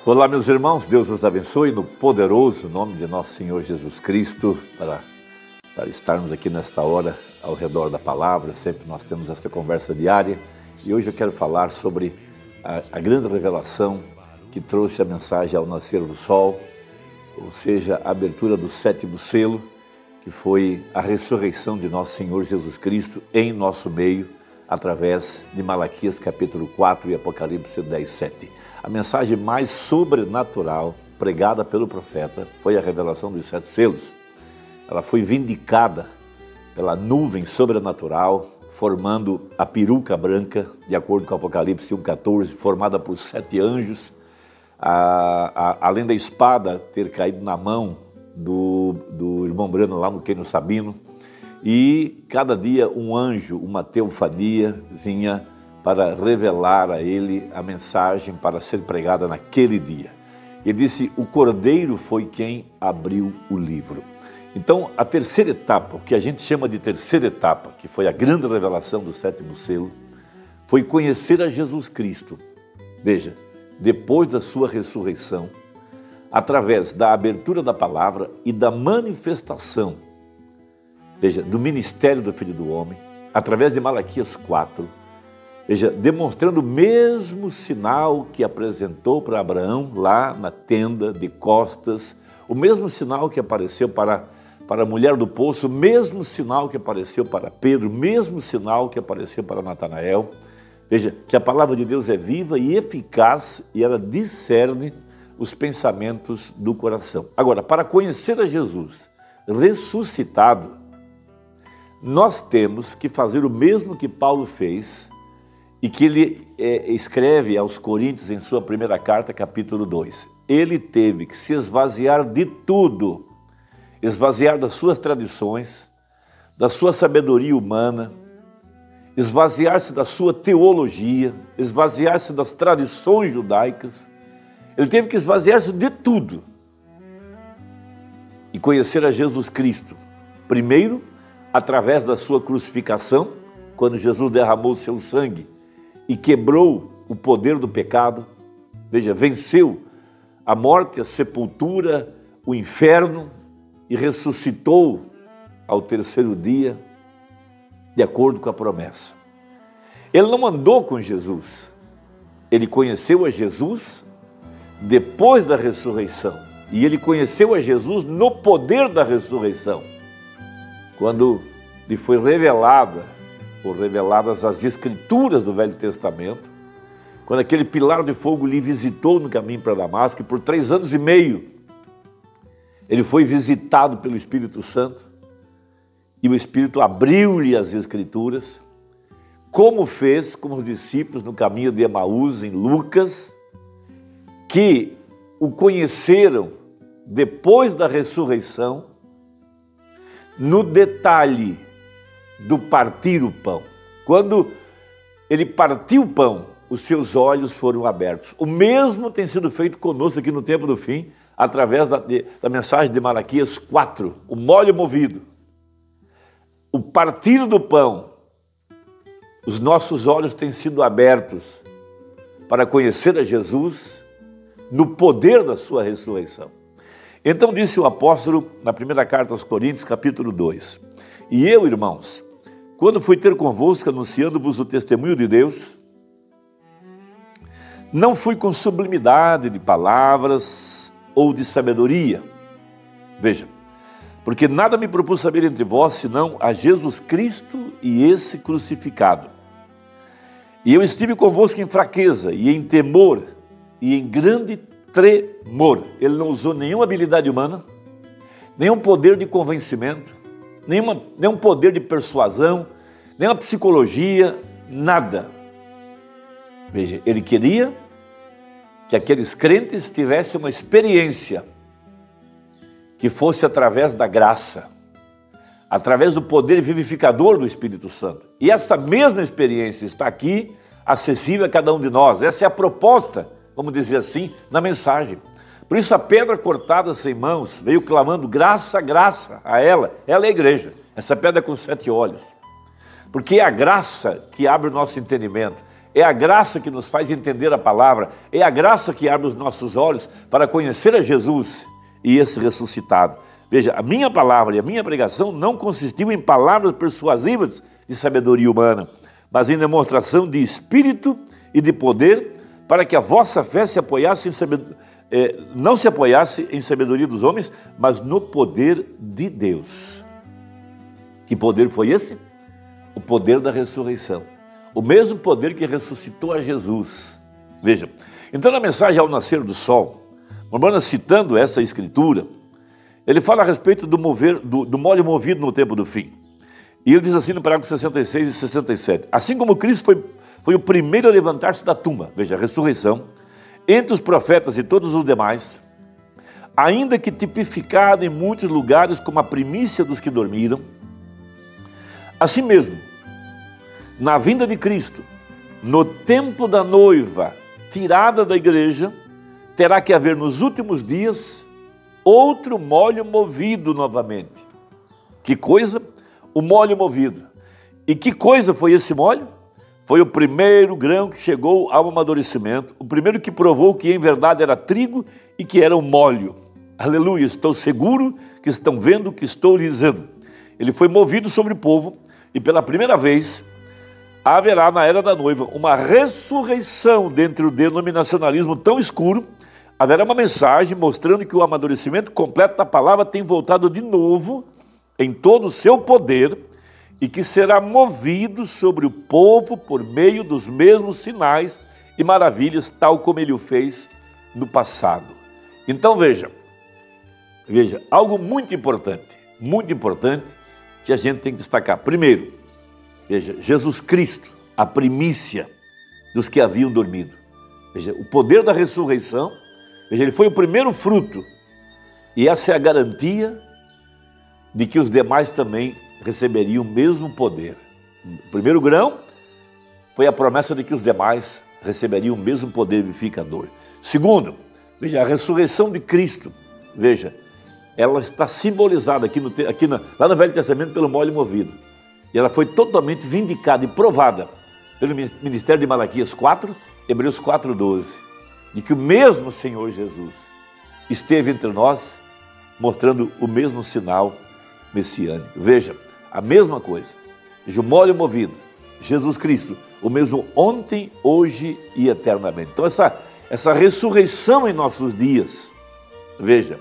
Olá, meus irmãos, Deus nos abençoe no poderoso nome de nosso Senhor Jesus Cristo, para estarmos aqui nesta hora ao redor da palavra. Sempre nós temos essa conversa diária e hoje eu quero falar sobre a grande revelação que trouxe a mensagem ao nascer do sol, ou seja, a abertura do 7º selo, que foi a ressurreição de nosso Senhor Jesus Cristo em nosso meio, através de Malaquias capítulo 4 e Apocalipse 10:7. A mensagem mais sobrenatural pregada pelo profeta foi a revelação dos 7 selos. Ela foi vindicada pela nuvem sobrenatural, formando a peruca branca, de acordo com Apocalipse 1:14, formada por 7 anjos, além da espada ter caído na mão do irmão Brano lá no Quênio Sabino. E cada dia um anjo, uma teofania, vinha para revelar a ele a mensagem para ser pregada naquele dia. Ele disse: o Cordeiro foi quem abriu o livro. Então, a terceira etapa, o que a gente chama de terceira etapa, que foi a grande revelação do 7º selo, foi conhecer a Jesus Cristo. Veja, depois da sua ressurreição, através da abertura da palavra e da manifestação, veja, do ministério do Filho do Homem, através de Malaquias 4, veja, demonstrando o mesmo sinal que apresentou para Abraão lá na tenda de costas, o mesmo sinal que apareceu para a mulher do poço, o mesmo sinal que apareceu para Pedro, o mesmo sinal que apareceu para Natanael. Veja, que a palavra de Deus é viva e eficaz e ela discerne os pensamentos do coração. Agora, para conhecer a Jesus ressuscitado, nós temos que fazer o mesmo que Paulo fez e que ele escreve aos Coríntios em sua primeira carta, capítulo 2. Ele teve que se esvaziar de tudo, esvaziar das suas tradições, da sua sabedoria humana, esvaziar-se da sua teologia, esvaziar-se das tradições judaicas. Ele teve que esvaziar-se de tudo e conhecer a Jesus Cristo. Primeiro, através da sua crucificação, quando Jesus derramou seu sangue e quebrou o poder do pecado, veja, venceu a morte, a sepultura, o inferno e ressuscitou ao 3º dia, de acordo com a promessa. Ele não andou com Jesus, ele conheceu a Jesus depois da ressurreição e ele conheceu a Jesus no poder da ressurreição, quando lhe foi reveladas as escrituras do Velho Testamento, quando aquele pilar de fogo lhe visitou no caminho para Damasco, e por 3 anos e meio ele foi visitado pelo Espírito Santo, e o Espírito abriu-lhe as escrituras, como fez com os discípulos no caminho de Emaús, em Lucas, que o conheceram depois da ressurreição, no detalhe do partir o pão. Quando ele partiu o pão, os seus olhos foram abertos. O mesmo tem sido feito conosco aqui no tempo do fim, através da mensagem de Malaquias 4, o molho movido. O partir do pão, os nossos olhos têm sido abertos para conhecer a Jesus no poder da sua ressurreição. Então disse o apóstolo na primeira carta aos Coríntios, capítulo 2, e eu, irmãos, quando fui ter convosco anunciando-vos o testemunho de Deus, não fui com sublimidade de palavras ou de sabedoria. Veja, porque nada me propus saber entre vós, senão a Jesus Cristo e esse crucificado. E eu estive convosco em fraqueza e em temor e em grande tremor. Ele não usou nenhuma habilidade humana, nenhum poder de convencimento, nenhum poder de persuasão, nenhuma psicologia, nada. Veja, ele queria que aqueles crentes tivessem uma experiência que fosse através da graça, através do poder vivificador do Espírito Santo. E essa mesma experiência está aqui, acessível a cada um de nós. Essa é a proposta, vamos dizer assim, na mensagem. Por isso a pedra cortada sem mãos veio clamando graça, graça a ela. Ela é a igreja, essa pedra com 7 olhos. Porque é a graça que abre o nosso entendimento. É a graça que nos faz entender a palavra, é a graça que abre os nossos olhos para conhecer a Jesus e esse ressuscitado. Veja, a minha palavra e a minha pregação não consistiu em palavras persuasivas de sabedoria humana, mas em demonstração de espírito e de poder, para que a vossa fé se apoiasse não se apoiasse em sabedoria dos homens, mas no poder de Deus. Que poder foi esse? O poder da ressurreição. O mesmo poder que ressuscitou a Jesus. Veja, então na mensagem ao nascer do sol, Mormona, citando essa escritura, ele fala a respeito do molho movido no tempo do fim. E ele diz assim no parágrafo 66 e 67, assim como Cristo foi o primeiro a levantar-se da tumba, veja, a ressurreição, entre os profetas e todos os demais, ainda que tipificado em muitos lugares como a primícia dos que dormiram, assim mesmo, na vinda de Cristo, no tempo da noiva tirada da igreja, terá que haver nos últimos dias outro molho movido novamente. Que coisa? O molho movido. E que coisa foi esse molho? Foi o primeiro grão que chegou ao amadurecimento, o primeiro que provou que em verdade era trigo e que era um molho. Aleluia, estou seguro que estão vendo o que estou lhe dizendo. Ele foi movido sobre o povo e pela primeira vez haverá na era da noiva uma ressurreição dentre o denominacionalismo tão escuro. Haverá uma mensagem mostrando que o amadurecimento completo da palavra tem voltado de novo em todo o seu poder e que será movido sobre o povo por meio dos mesmos sinais e maravilhas, tal como ele o fez no passado. Então veja, algo muito importante que a gente tem que destacar. Primeiro, veja, Jesus Cristo, a primícia dos que haviam dormido. Veja, o poder da ressurreição, veja, ele foi o primeiro fruto e essa é a garantia de que os demais também receberiam o mesmo poder. O primeiro grão foi a promessa de que os demais receberiam o mesmo poder vivificador. Segundo, veja, a ressurreição de Cristo, veja, ela está simbolizada lá no Velho Testamento pelo molho movido. E ela foi totalmente vindicada e provada pelo ministério de Malaquias 4, Hebreus 4:12, de que o mesmo Senhor Jesus esteve entre nós, mostrando o mesmo sinal messiânico. Veja, a mesma coisa. Veja, o molho movido, Jesus Cristo, o mesmo ontem, hoje e eternamente. Então essa ressurreição em nossos dias, veja,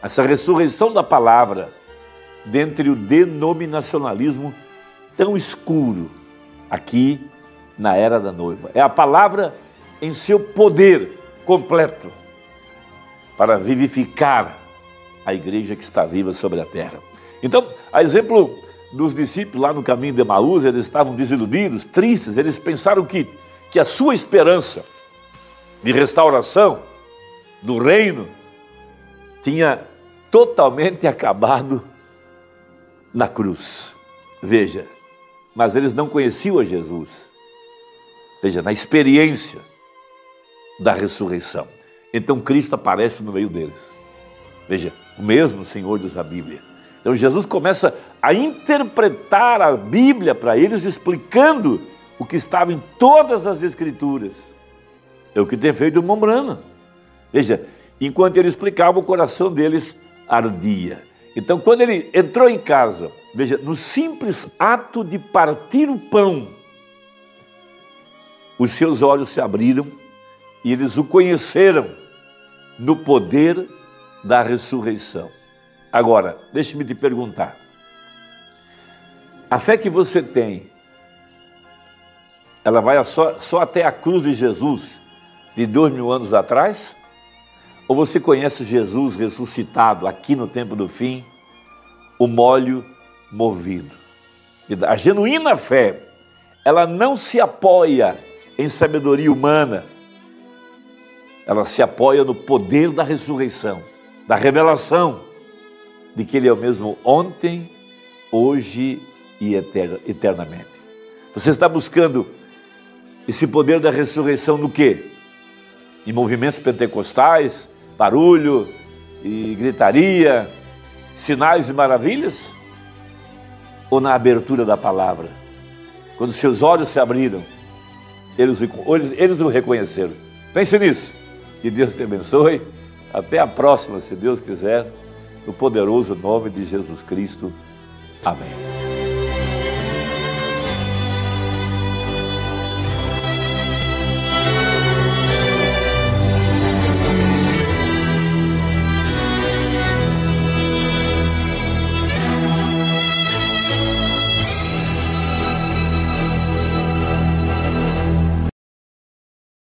essa ressurreição da palavra dentre o denominacionalismo tão escuro aqui na era da noiva. É a palavra em seu poder completo para vivificar a igreja que está viva sobre a terra. Então, a exemplo dos discípulos lá no caminho de Emaús, eles estavam desiludidos, tristes, eles pensaram que a sua esperança de restauração do reino tinha totalmente acabado na cruz. Veja, mas eles não conheciam a Jesus. Veja, na experiência da ressurreição. Então Cristo aparece no meio deles. Veja, o mesmo Senhor, diz a Bíblia. Então Jesus começa a interpretar a Bíblia para eles, explicando o que estava em todas as Escrituras. É o que tem feito o Mombrana. Veja, enquanto ele explicava, o coração deles ardia. Então, quando ele entrou em casa, veja, no simples ato de partir o pão, os seus olhos se abriram e eles o conheceram no poder da ressurreição. Agora, deixe-me te perguntar, a fé que você tem, ela vai só até a cruz de Jesus de 2000 anos atrás? Ou você conhece Jesus ressuscitado aqui no tempo do fim, o molho movido? A genuína fé, ela não se apoia em sabedoria humana, ela se apoia no poder da ressurreição, da revelação de que Ele é o mesmo ontem, hoje e eternamente. Você está buscando esse poder da ressurreição no quê? Em movimentos pentecostais, barulho e gritaria, sinais e maravilhas? Ou na abertura da palavra? Quando seus olhos se abriram eles o reconheceram. Pense nisso. Que Deus te abençoe. Até a próxima, se Deus quiser, no poderoso nome de Jesus Cristo. Amém.